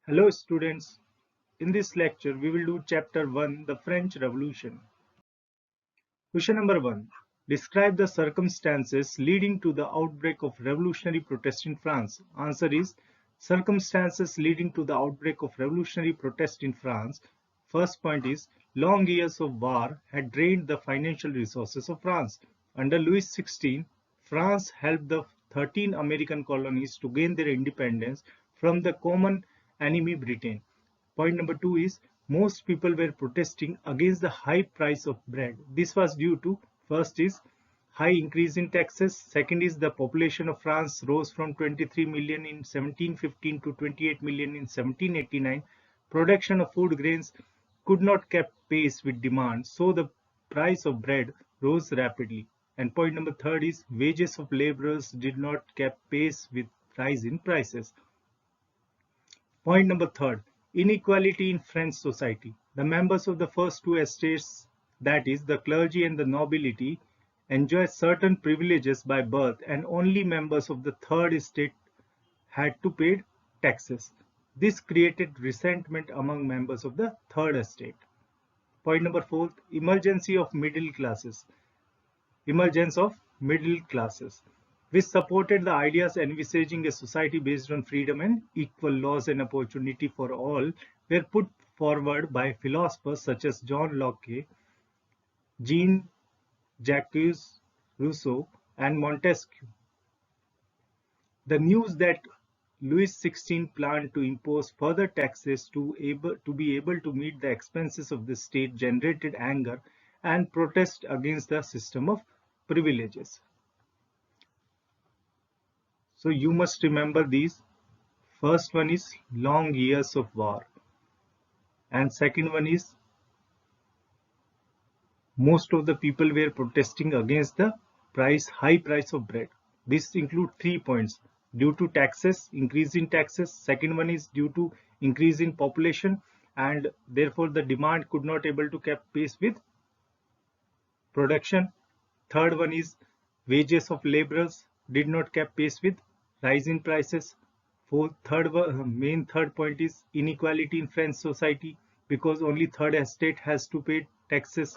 Hello students, in this lecture we will do chapter 1, the French Revolution. Question number 1. Describe the circumstances leading to the outbreak of revolutionary protest in France. Answer is circumstances leading to the outbreak of revolutionary protest in France. First point is long years of war had drained the financial resources of France. Under Louis XVI, France helped the 13 American colonies to gain their independence from the common enemy Britain. Point number 2 is most people were protesting against the high price of bread. This was due to first is high increase in taxes, second is the population of France rose from 23 million in 1715 to 28 million in 1789. Production of food grains could not keep pace with demand, so the price of bread rose rapidly. And point number third is wages of laborers did not keep pace with rise in prices. Point number third, inequality in French society. The members of the first two estates, that is, the clergy and the nobility, enjoy certain privileges by birth, and only members of the third estate had to pay taxes. This created resentment among members of the third estate. Point number four, emergence of middle classes, which supported the ideas envisaging a society based on freedom and equal laws and opportunity for all, were put forward by philosophers such as John Locke, Jean-Jacques Rousseau, and Montesquieu. The news that Louis XVI planned to impose further taxes to be able to meet the expenses of the state generated anger and protest against the system of privileges. So you must remember these. First one is long years of war, and second one is most of the people were protesting against the high price of bread. This include 3 points: due to taxes, increase in taxes. Second one is due to increase in population, and therefore the demand could not able to keep pace with production. Third one is wages of laborers did not keep pace with rise in prices. Third point is inequality in French society, because only third estate has to pay taxes.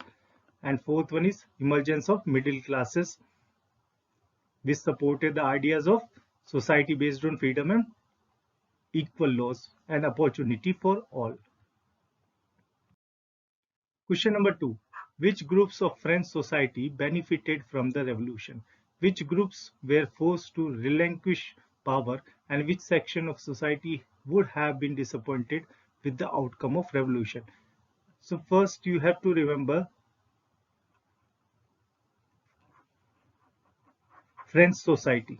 And fourth one is emergence of middle classes. This supported the ideas of society based on freedom and equal laws and opportunity for all. Question number 2. Which groups of French society benefited from the revolution? Which groups were forced to relinquish power, and which section of society would have been disappointed with the outcome of revolution? So first you have to remember French society.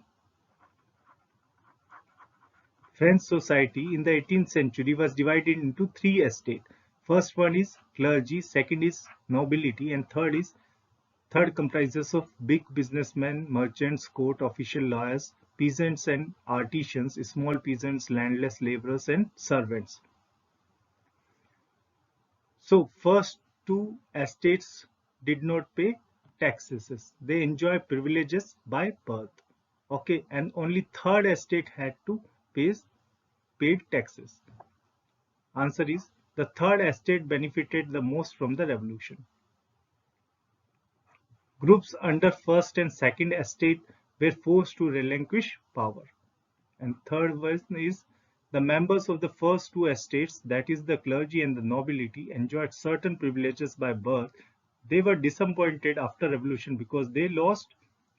French society in the 18th century was divided into three estates. First one is clergy, second is nobility, and third comprises of big businessmen, merchants, court official, lawyers, peasants and artisans, small peasants, landless laborers, and servants. So first two estates did not pay taxes. They enjoy privileges by birth. Okay, and only third estate had to paid taxes. Answer is the third estate benefited the most from the revolution. Groups under first and second estate were forced to relinquish power. And third one is the members of the first two estates, that is the clergy and the nobility, enjoyed certain privileges by birth. They were disappointed after revolution because they lost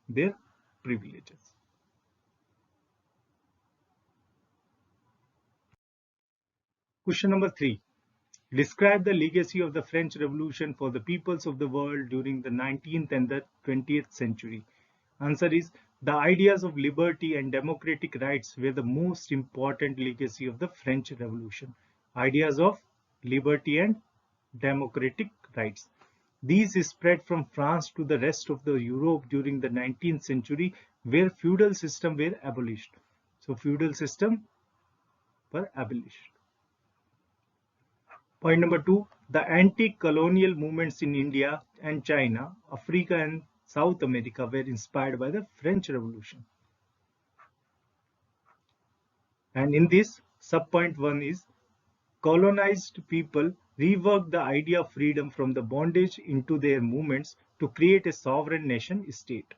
their privileges. Question number 3. Describe the legacy of the French Revolution for the peoples of the world during the 19th and the 20th century. Answer is the ideas of liberty and democratic rights were the most important legacy of the French Revolution. Ideas of liberty and democratic rights. These spread from France to the rest of the Europe during the 19th century, where feudal system were abolished. So feudal system were abolished. Point number 2, the anti-colonial movements in India and China, Africa and South America were inspired by the French Revolution. And in this, subpoint 1 is colonized people reworked the idea of freedom from the bondage into their movements to create a sovereign nation state.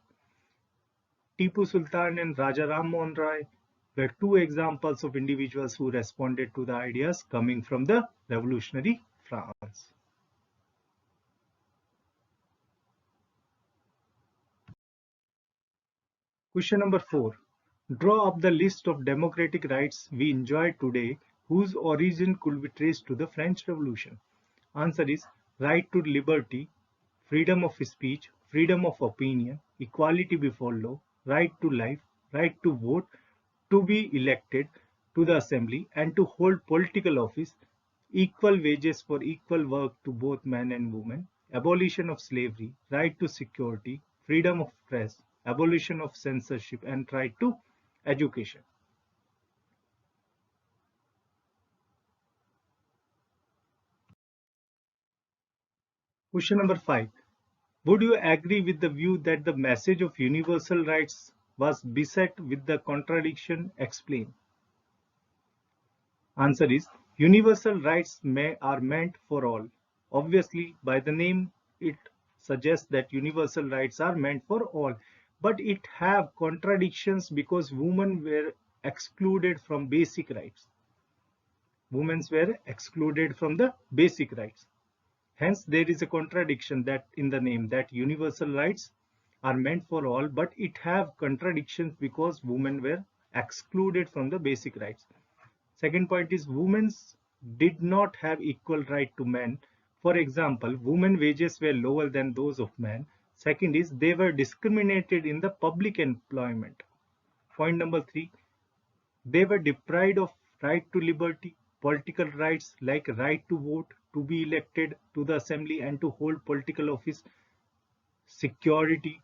Tipu Sultan and Raja Ram Mohan Roy were two examples of individuals who responded to the ideas coming from the revolutionary France. Question number 4. Draw up the list of democratic rights we enjoy today whose origin could be traced to the French Revolution. Answer is right to liberty, freedom of speech, freedom of opinion, equality before law, right to life, right to vote, to be elected to the assembly and to hold political office, equal wages for equal work to both men and women, abolition of slavery, right to security, freedom of press, abolition of censorship, and right to education. Question number 5. Would you agree with the view that the message of universal rights was beset with the contradiction? Explain. Answer is universal rights are meant for all. Obviously, by the name it suggests that universal rights are meant for all, but it have contradictions because women were excluded from basic rights. Women were excluded from the basic rights. Hence, there is a contradiction that in the name that universal rights are meant for all, but it have contradictions because women were excluded from the basic rights. Second point is women did not have equal right to men. For example, women wages were lower than those of men. Second is they were discriminated in the public employment. Point number 3, they were deprived of right to liberty, political rights like right to vote, to be elected to the assembly and to hold political office, security,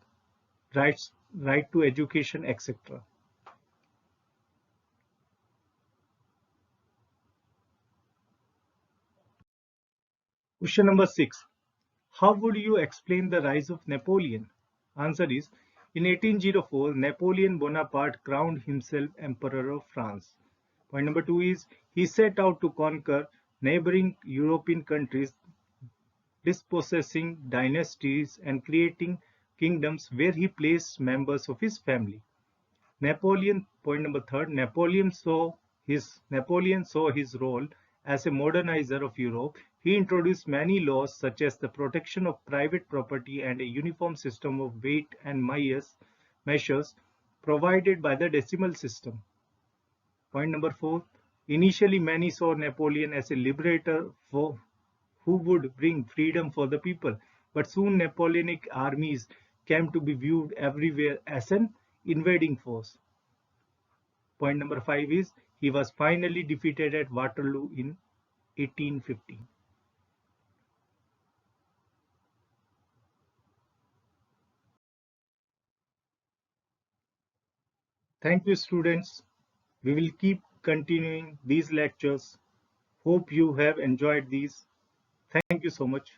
rights, right to education, etc. Question number 6. How would you explain the rise of Napoleon? Answer is, in 1804, Napoleon Bonaparte crowned himself Emperor of France. Point number 2 is, he set out to conquer neighboring European countries, dispossessing dynasties and creating kingdoms where he placed members of his family. Napoleon, point number 3, Napoleon saw his role as a modernizer of Europe. He introduced many laws such as the protection of private property and a uniform system of weight and measures provided by the decimal system. Point number 4, initially many saw Napoleon as a liberator who would bring freedom for the people, but soon Napoleonic armies came to be viewed everywhere as an invading force. Point number 5 is he was finally defeated at Waterloo in 1815. Thank you, students. We will keep continuing these lectures. Hope you have enjoyed these. Thank you so much.